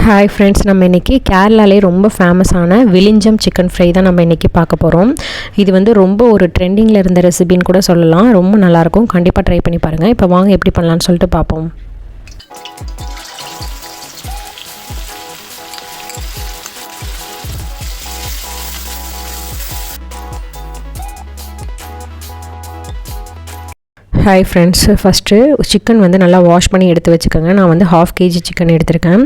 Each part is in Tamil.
ஹாய் ஃப்ரெண்ட்ஸ், நம்ம இன்றைக்கி கேரளாலே ரொம்ப ஃபேமஸான விலிஞ்சம் சிக்கன் ஃப்ரை தான் நம்ம இன்றைக்கி பார்க்க போகிறோம். இது வந்து ரொம்ப ஒரு ட்ரெண்டிங்கில் இருந்த ரெசிபின்னு கூட சொல்லலாம். ரொம்ப நல்லாயிருக்கும், கண்டிப்பாக ட்ரை பண்ணி பாருங்கள். இப்போ வாங்க எப்படி பண்ணலான்னு சொல்லிட்டு பார்ப்போம். ஹாய் ஃப்ரெண்ட்ஸ், ஃபஸ்ட்டு சிக்கன் வந்து நல்லா வாஷ் பண்ணி எடுத்து வச்சுக்கோங்க. நான் வந்து 1/2 kg சிக்கன் எடுத்திருக்கேன்.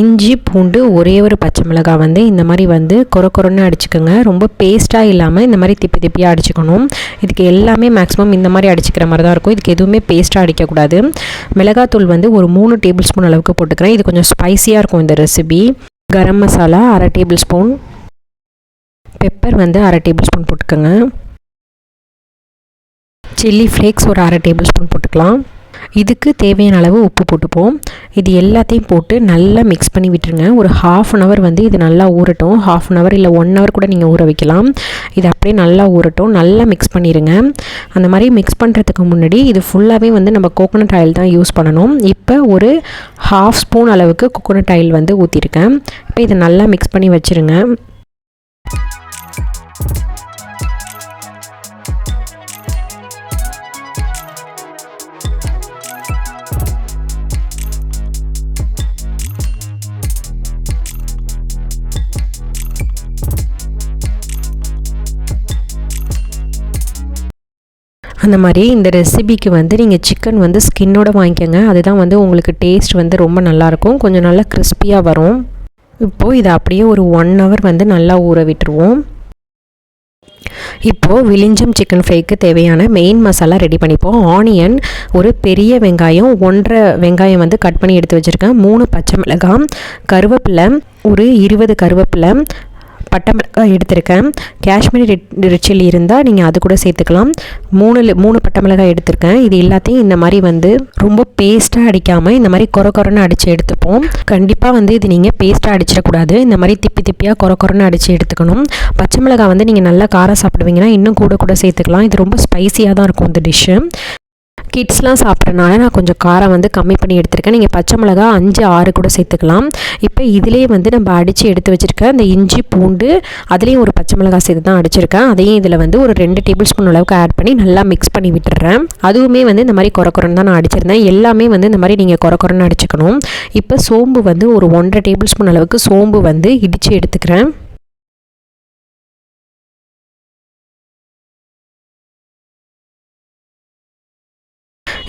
இஞ்சி பூண்டு ஒரே ஒரு பச்சை மிளகாய் வந்து இந்த மாதிரி வந்து கொரன்னு அடிச்சுக்கோங்க. ரொம்ப பேஸ்ட்டாக இல்லாமல் இந்த மாதிரி திப்பியாக அடிச்சுக்கணும். இதுக்கு எல்லாமே மேக்ஸிமம் இந்த மாதிரி அடிச்சுக்கிற மாதிரி தான் இருக்கும். இதுக்கு எதுவுமே பேஸ்ட்டாக அடிக்கக்கூடாது. மிளகாத்தூள் வந்து ஒரு 3 டேபிள் ஸ்பூன் அளவுக்கு போட்டுக்கிறேன். இது கொஞ்சம் ஸ்பைஸியாக இருக்கும் இந்த recipe. Garam masala 1/2 table spoon, pepper வந்து 1/2 டேபிள் ஸ்பூன் போட்டுக்கோங்க. சில்லி ஃப்ளேக்ஸ் ஒரு 1/2 டேபிள் ஸ்பூன் போட்டுக்கலாம். இதுக்கு தேவையான அளவு உப்பு போட்டுப்போம். இது எல்லாத்தையும் போட்டு நல்லா மிக்ஸ் பண்ணி விட்டுருங்க. ஒரு 1/2 அன் ஹவர் வந்து இது நல்லா ஊறட்டும். 1/2 அன் ஹவர் இல்லை 1 ஹவர் கூட நீங்கள் ஊற வைக்கலாம். இது அப்படியே நல்லா ஊறட்டும். நல்லா மிக்ஸ் பண்ணிடுங்க. அந்த மாதிரி மிக்ஸ் பண்ணுறதுக்கு முன்னாடி இது ஃபுல்லாகவே வந்து நம்ம கோகோனட் ஆயில் தான் யூஸ் பண்ணணும். இப்போ ஒரு 1/2 ஸ்பூன் அளவுக்கு கோகோனட் ஆயில் வந்து ஊற்றிருக்கேன். இப்போ இதை நல்லா மிக்ஸ் பண்ணி வச்சுருங்க. அந்த மாதிரி இந்த ரெசிபிக்கு வந்து நீங்கள் சிக்கன் வந்து ஸ்கின்னோட வாங்கிக்கோங்க. அதுதான் வந்து உங்களுக்கு டேஸ்ட் வந்து ரொம்ப நல்லாயிருக்கும். கொஞ்சம் நல்லா கிறிஸ்பியாக வரும். இப்போது இதை அப்படியே ஒரு 1 ஹவர் வந்து நல்லா ஊற விட்டுருவோம். இப்போது விலிஞ்சம் சிக்கன் ஃப்ரைக்கு தேவையான மெயின் மசாலா ரெடி பண்ணிப்போம். ஆனியன் ஒரு பெரிய வெங்காயம் 1.5 வெங்காயம் வந்து கட் பண்ணி எடுத்து வச்சுருக்கேன். 3 பச்சை மிளகாய், கருவேப்பிலை ஒரு 20 கருவேப்பிலை, பட்டை மிளகாய் எடுத்திருக்கேன். காஷ்மீரி ரெட் சில்லி இருந்தால் நீங்கள் அது கூட சேர்த்துக்கலாம். 3 பட்டை மிளகாய் எடுத்திருக்கேன். இது எல்லாத்தையும் இந்த மாதிரி வந்து ரொம்ப பேஸ்ட்டாக அடிக்காமல் இந்த மாதிரி கொரன்னு அடித்து எடுத்துப்போம். கண்டிப்பாக வந்து இது நீங்கள் பேஸ்ட்டாக அடிச்சிடக்கூடாது. இந்த மாதிரி திப்பியாக கொரன்னு அடித்து எடுத்துக்கணும். பச்சை மிளகாய் வந்து நீங்கள் நல்லா காரம் சாப்பிடுவீங்கன்னா இன்னும் கூட சேர்த்துக்கலாம். இது ரொம்ப ஸ்பைஸியாக தான் இருக்கும் இந்த டிஷ்ஷு. கிட்ஸ்லாம் சாப்பிட்றனால நான் கொஞ்சம் காரம் வந்து கம்மி பண்ணி எடுத்திருக்கேன். நீங்கள் பச்சை மிளகா 5-6 கூட சேர்த்துக்கலாம். இப்போ இதிலே வந்து நம்ம அடித்து எடுத்து வச்சுருக்கேன் இந்த இஞ்சி பூண்டு, அதுலேயும் ஒரு பச்சை மிளகா சேர்த்து தான் அடிச்சிருக்கேன். அதையும் இதில் வந்து ஒரு 2 டேபிள் ஸ்பூன் அளவுக்கு ஆட் பண்ணி நல்லா மிக்ஸ் பண்ணி விட்டுறேன். அதுவுமே வந்து இந்த மாதிரி கொரன்னு தான் நான் அடிச்சிருந்தேன். எல்லாமே வந்து இந்த மாதிரி நீங்கள் கொரன்னு அடிச்சுக்கணும். இப்போ சோம்பு வந்து ஒரு 1.5 டேபிள் ஸ்பூன் அளவுக்கு சோம்பு வந்து இடித்து எடுத்துக்கிறேன்.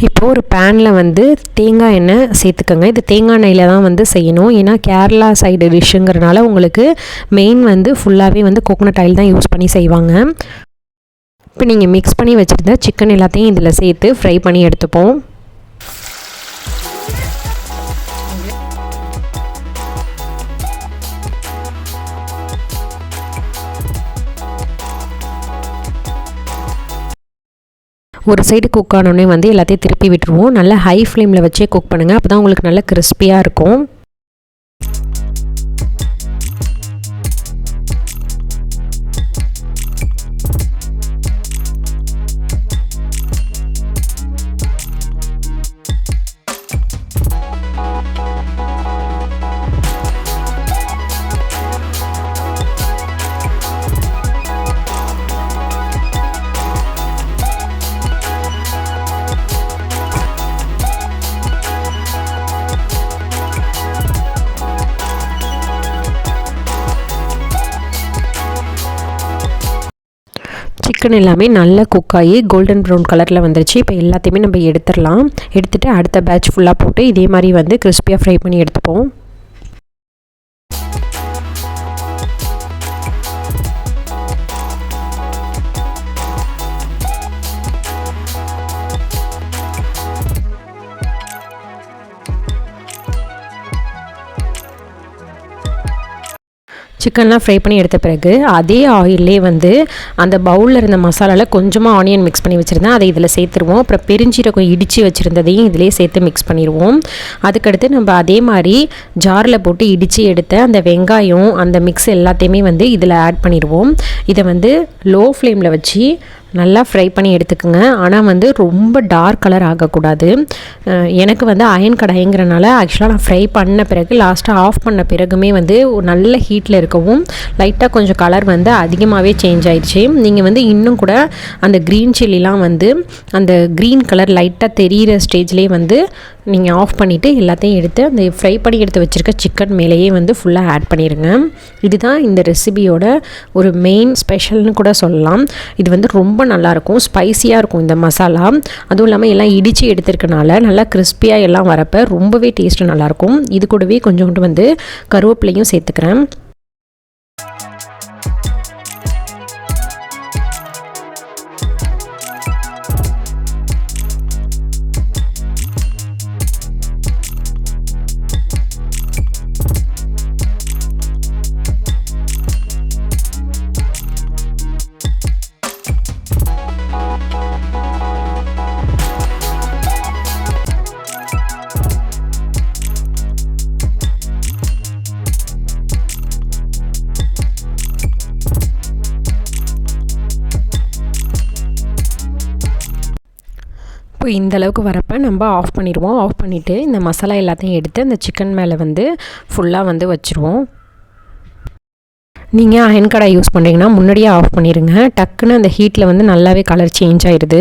இப்போது ஒரு பேனில் வந்து தேங்காய் எண்ணெய் சேர்த்துக்கோங்க. இது தேங்காய் எண்ணெயில் தான் வந்து செய்யணும். ஏன்னா கேரளா சைடு டிஷ்ஷுங்கிறனால உங்களுக்கு மெயின் வந்து ஃபுல்லாகவே வந்து கோகோனட் ஆயில் தான் யூஸ் பண்ணி செய்வாங்க. இப்போ நீங்கள் மிக்ஸ் பண்ணி வச்சுருந்த சிக்கன் எல்லாத்தையும் இதில் சேர்த்து ஃப்ரை பண்ணி எடுத்துப்போம். ஒரு சைடு குக் ஆனோடனே வந்து எல்லாத்தையும் திருப்பி விட்டுருவோம். நல்லா ஹை ஃப்ளேமில் வச்சே குக் பண்ணுங்கள். அப்போ தான் உங்களுக்கு நல்லா கிறிஸ்பியாக இருக்கும். சிக்கன் எல்லாமே நல்லா குக் ஆகி கோல்டன் ப்ரௌன் கலரில் வந்துருச்சு. இப்போ எல்லாத்தையுமே நம்ம எடுத்துடலாம். எடுத்துகிட்டு அடுத்த பேட்ச் ஃபுல்லாக போட்டு இதே மாதிரி வந்து கிறிஸ்பியாக ஃப்ரை பண்ணி எடுத்துப்போம். சிக்கன்லாம் ஃப்ரை பண்ணி எடுத்த பிறகு அதே ஆயிலே வந்து அந்த பவுலில் இருந்த மசாலாவில் கொஞ்சமாக ஆனியன் மிக்ஸ் பண்ணி வச்சுருந்தேன். அதை இதில் சேர்த்துருவோம். அப்புறம் பெருஞ்சீரகம் இடித்து வச்சுருந்ததையும் இதிலே சேர்த்து மிக்ஸ் பண்ணிடுவோம். அதுக்கடுத்து நம்ம அதே மாதிரி ஜாரில் போட்டு இடித்து எடுத்த அந்த வெங்காயம் அந்த மிக்ஸ் எல்லாத்தையுமே வந்து இதில் ஆட் பண்ணிடுவோம். இதை வந்து லோ ஃப்ளேமில் வச்சு நல்லா ஃப்ரை பண்ணி எடுத்துக்கோங்க. ஆனால் வந்து ரொம்ப டார்க் கலர் ஆகக்கூடாது. எனக்கு வந்து அயன் கடாய்ங்கிறனால ஆக்சுவலாக நான் ஃப்ரை பண்ண பிறகு லாஸ்ட்டாக ஆஃப் பண்ண பிறகுமே வந்து ஒரு நல்ல ஹீட்டில் இருக்கவும் லைட்டாக கொஞ்சம் கலர் வந்து அதிகமாகவே சேஞ்ச் ஆயிடுச்சு. நீங்கள் வந்து இன்னும் கூட அந்த க்ரீன் சில்லிலாம் வந்து அந்த க்ரீன் கலர் லைட்டாக தெரிகிற ஸ்டேஜ்லேயே வந்து நீங்கள் ஆஃப் பண்ணிவிட்டு எல்லாத்தையும் எடுத்து அந்த ஃப்ரை பண்ணி எடுத்து வச்சுருக்க சிக்கன் மேலேயே வந்து ஃபுல்லாக ஆட் பண்ணிடுங்க. இதுதான் இந்த ரெசிபியோட ஒரு மெயின் ஸ்பெஷல்னு கூட சொல்லலாம். இது வந்து ரொம்ப நல்லாயிருக்கும், ஸ்பைஸியாக இருக்கும் இந்த மசாலா. அதுவும் இல்லாமல் எல்லாம் இடித்து எடுத்துருக்கனால நல்லா கிறிஸ்பியாக எல்லாம் வரப்போ ரொம்பவே டேஸ்ட்டு நல்லாயிருக்கும். இது கூடவே கொஞ்சோண்டு வந்து கருவேப்பிலையும் சேர்த்துக்கிறேன். இப்போ இந்த அளவுக்கு வரப்போ நம்ம ஆஃப் பண்ணிடுவோம். ஆஃப் பண்ணிவிட்டு இந்த மசாலா எல்லாத்தையும் எடுத்து அந்த சிக்கன் மேலே வந்து ஃபுல்லாக வந்து வச்சுருவோம். நீங்கள் அயன் கடாய் யூஸ் பண்ணுறீங்கன்னா முன்னாடியே ஆஃப் பண்ணிடுங்க. டக்குன்னு அந்த ஹீட்டில் வந்து நல்லாவே கலர் சேஞ்ச் ஆகிடுது.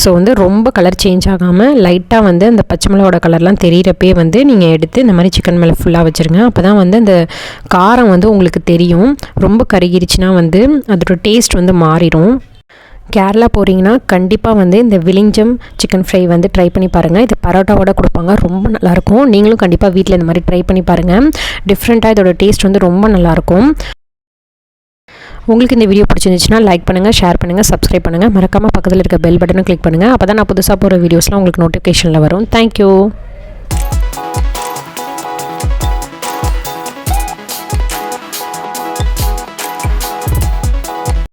ஸோ வந்து ரொம்ப கலர் சேஞ்ச் ஆகாமல் லைட்டாக வந்து அந்த பச்சை மிளகாவோட கலர்லாம் தெரிகிறப்பே வந்து நீங்கள் எடுத்து இந்த மாதிரி சிக்கன் மேலே ஃபுல்லாக வச்சுருங்க. அப்போ தான் வந்து அந்த காரம் வந்து உங்களுக்கு தெரியும். ரொம்ப கருகிருச்சுன்னா வந்து அதோட டேஸ்ட் வந்து மாறிடும். கேரளா போகிறீங்கன்னா கண்டிப்பாக வந்து இந்த வில்லிஞ்சம் சிக்கன் ஃப்ரை வந்து ட்ரை பண்ணி பாருங்கள். இது பரோட்டாவோட கொடுப்பாங்க, ரொம்ப நல்லாயிருக்கும். நீங்களும் கண்டிப்பாக வீட்டில் இந்த மாதிரி ட்ரை பண்ணி பாருங்கள். டிஃப்ரெண்ட்டாக இதோட டேஸ்ட் வந்து ரொம்ப நல்லாயிருக்கும். உங்களுக்கு இந்த வீடியோ பிடிச்சிருந்துச்சுன்னா லைக் பண்ணுங்கள், ஷேர் பண்ணுங்கள், சப்ஸ்கிரைப் பண்ணுங்கள். மறக்காமல் பக்கத்தில் இருக்க பெல் பட்டனை கிளிக் பண்ணுங்கள். அப்போ தான் நான் புதுசாக போகிற வீடியோஸ்லாம் உங்களுக்கு நோட்டிஃபிகேஷனில் வரும். தேங்க்யூ.